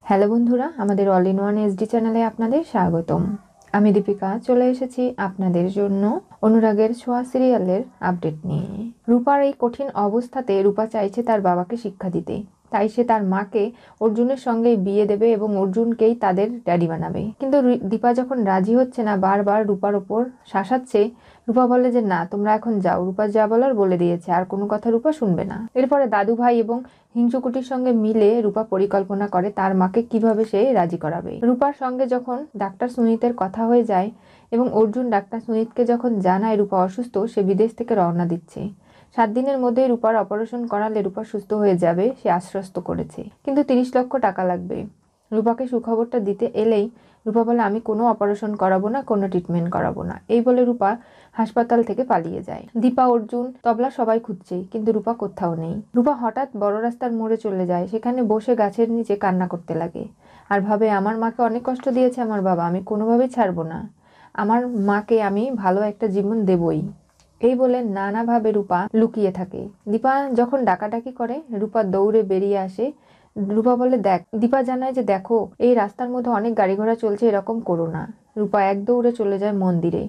Hello বন্ধুরা, আমাদের all in one SD চ্যানেলে আপনাদের স্বাগতম। আমি দীপিকা চলে এসেছি আপনাদের জন্য অনুরাগের ছোঁয়া সিরিয়ালের আপডেট নিয়ে। রূপার এই কঠিন অবস্থাতে রূপা চাইছে তার বাবাকে শিক্ষা দিতে, তাই সে তার মাকে অর্জুনের সঙ্গেই বিয়ে দেবে এবং অর্জুনকেই তাদের ড্যাডি বানাবে। কিন্তু দীপা যখন রাজি হচ্ছে না, বারবার রূপার ওপর শাসাচ্ছে। রূপা বলে যে না, তোমরা এখন যাও, রূপা যা বলার বলে দিয়েছে, আর কোনো কথা রূপা শুনবে না। এরপরে দাদু ভাই এবং হিংসুকুটির সঙ্গে মিলে রূপা পরিকল্পনা করে তার মাকে কিভাবে সে রাজি করাবে। রূপার সঙ্গে যখন ডাক্তার সুনীতের কথা হয়ে যায় এবং অর্জুন ডাক্তার সুনীতকে যখন জানায় রূপা অসুস্থ, সে বিদেশ থেকে রওনা দিচ্ছে। 7 দিনের মধ্যে রূপার অপারেশন করালে রূপা সুস্থ হয়ে যাবে, সে আশ্বস্ত করেছে। কিন্তু 30 লক্ষ টাকা লাগবে। রূপাকে সুখবরটা দিতে এলেই রূপা বলে আমি কোনো অপারেশন করাবো না, কোনো ট্রিটমেন্ট করাবো না। এই বলে রূপা হাসপাতাল থেকে পালিয়ে যায়। দীপা, অর্জুন, তবলা সবাই খুঁজছে, কিন্তু রূপা কোথাও নেই। রূপা হঠাৎ বড় রাস্তার মোড়ে চলে যায়, সেখানে বসে গাছের নিচে কান্না করতে লাগে আর ভাবে আমার মাকে অনেক কষ্ট দিয়েছে আমার বাবা, আমি কোনোভাবেই ছাড়বো না, আমার মাকে আমি ভালো একটা জীবন দেবই। এই বলে নানাভাবে রূপা লুকিয়ে থাকে। দীপা যখন ডাকাডাকি করে রূপা দৌড়ে বেরিয়ে আসে। রূপা বলে দীপা জানায় যে দেখো, এই রাস্তার মধ্যে অনেক গাড়ি ঘোড়া চলছে, এরকম করো না। রূপা এক দৌড়ে চলে যায় মন্দিরে।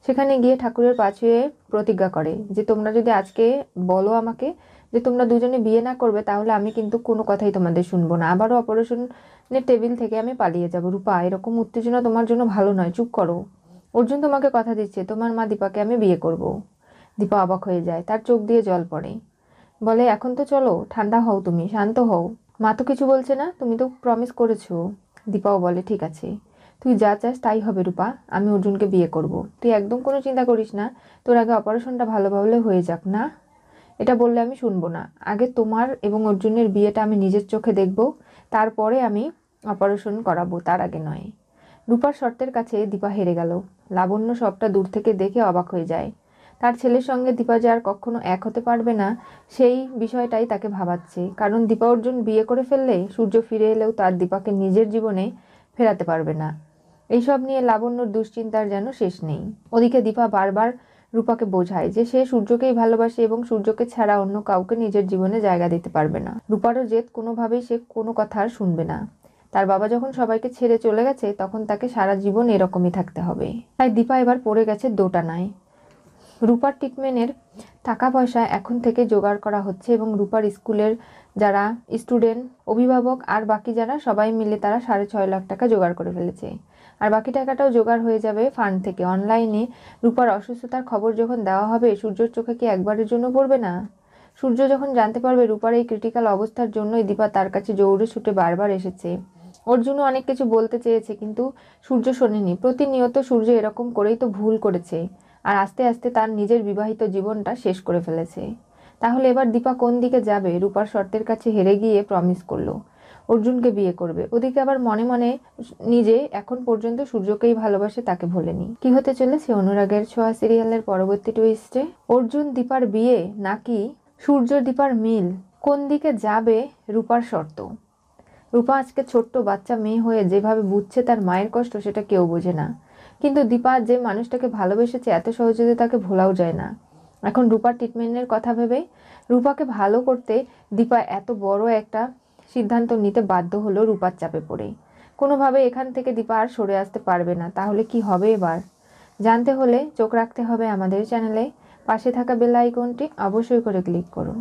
সেখানে গিয়ে ঠাকুরের পা ছুঁয়ে প্রতিজ্ঞা করে যে তোমরা যদি আজকে বলো আমাকে যে তোমরা দুজনে বিয়ে না করবে, তাহলে আমি কিন্তু কোনো কথাই তোমাদের শুনবো না, আবারও অপারেশনের টেবিল থেকে আমি পালিয়ে যাব। রূপা, এরকম উত্তেজনা তোমার জন্য ভালো নয়, চুপ করো। অর্জুন তোমাকে কথা দিচ্ছে, তোমার মা দীপাকে আমি বিয়ে করব। দীপা অবাক হয়ে যায়, তার চোখ দিয়ে জল পড়ে। বলে এখন তো চলো, ঠান্ডা হও, তুমি শান্ত হও, মা তো কিছু বলছে না, তুমি তো প্রমিস করেছো। দীপাও বলে ঠিক আছে, তুই যা চাস তাই হবে রূপা, আমি অর্জুনকে বিয়ে করব। তুই একদম কোনো চিন্তা করিস না, তোর আগে অপারেশনটা ভালোভাবে হয়ে যাক। না, এটা বললে আমি শুনবো না। আগে তোমার এবং অর্জুনের বিয়েটা আমি নিজের চোখে দেখব, তারপরে আমি অপারেশন করাবো, তার আগে নয়। রূপার শর্তের কাছে দীপা হেরে গেল। লাবণ্য সবটা দূর থেকে দেখে অবাক হয়ে যায়। তার ছেলের সঙ্গে দীপা যে আর কখনো এক হতে পারবে না, সেই বিষয়টাই তাকে ভাবাচ্ছে। কারণ দীপা অর্জুন বিয়ে করে ফেললে সূর্য ফিরে এলেও তার দীপাকে নিজের জীবনে ফেরাতে পারবে না। এইসব নিয়ে লাবণ্যর দুশ্চিন্তার যেন শেষ নেই। ওদিকে দীপা বারবার রূপাকে বোঝায় যে সে সূর্যকেই ভালোবাসে এবং সূর্যকে ছাড়া অন্য কাউকে নিজের জীবনে জায়গা দিতে পারবে না। রূপারও জেদ, কোনোভাবেই সে কোনো কথা আর শুনবে না। তার বাবা যখন সবাইকে ছেড়ে চলে গেছে, তখন তাকে সারা জীবন এরকমই থাকতে হবে। তাই দীপা এবার পড়ে গেছে দোটানায়। রূপার ট্রিটমেন্টের টাকা পয়সা এখন থেকে জোগাড় করা হচ্ছে এবং রূপার স্কুলের যারা স্টুডেন্ট, অভিভাবক আর বাকি যারা সবাই মিলে তারা 6.5 লাখ টাকা জোগাড় করে ফেলেছে। আর বাকি টাকাটাও জোগাড় হয়ে যাবে ফান্ড থেকে। অনলাইনে রূপার অসুস্থতার খবর যখন দেওয়া হবে, সূর্যর চোখে কি একবারের জন্য পড়বে না? সূর্য যখন জানতে পারবে রূপার এই ক্রিটিক্যাল অবস্থার জন্যই দীপা তার কাছে জৌরে ছুটে বারবার এসেছে। অর্জুনও অনেক কিছু বলতে চেয়েছে, কিন্তু সূর্য শোনেনি। প্রতিনিয়ত সূর্য এরকম করেই তো ভুল করেছে, আর আস্তে আস্তে তার নিজের বিবাহিত জীবনটা শেষ করে ফেলেছে। তাহলে এবার দীপা কোন দিকে যাবে? রূপার শর্তের কাছে হেরে গিয়ে প্রমিস করলো অর্জুনকে বিয়ে করবে, ওদিকে আবার মনে মনে নিজে এখন পর্যন্ত সূর্যকেই ভালোবাসে, তাকে ভোলেনি। কি হতে চলেছে অনুরাগের ছোঁয়া সিরিয়ালের পরবর্তী টুইস্টে? অর্জুন দীপার বিয়ে নাকি সূর্য দীপার মিল? কোন দিকে যাবে রূপার শর্ত? রূপা আজকে ছোট্ট বাচ্চা মেয়ে হয়ে যেভাবে বুঝছে তার মায়ের কষ্ট, সেটা কেউ বোঝে না। কিন্তু দীপা যে মানুষটাকে ভালোবেসেছে, এত সহজে তাকে ভোলাও যায় না। এখন রূপার ট্রিটমেন্টের কথা ভেবে রূপাকে ভালো করতে দীপা এত বড় একটা সিদ্ধান্ত নিতে বাধ্য হলো রূপার চাপে পড়ে। কোনোভাবে এখান থেকে দীপা আর সরে আসতে পারবে না। তাহলে কি হবে এবার? জানতে হলে চোখ রাখতে হবে আমাদের চ্যানেলে। পাশে থাকা বেল আইকনটি অবশ্যই করে ক্লিক করুন।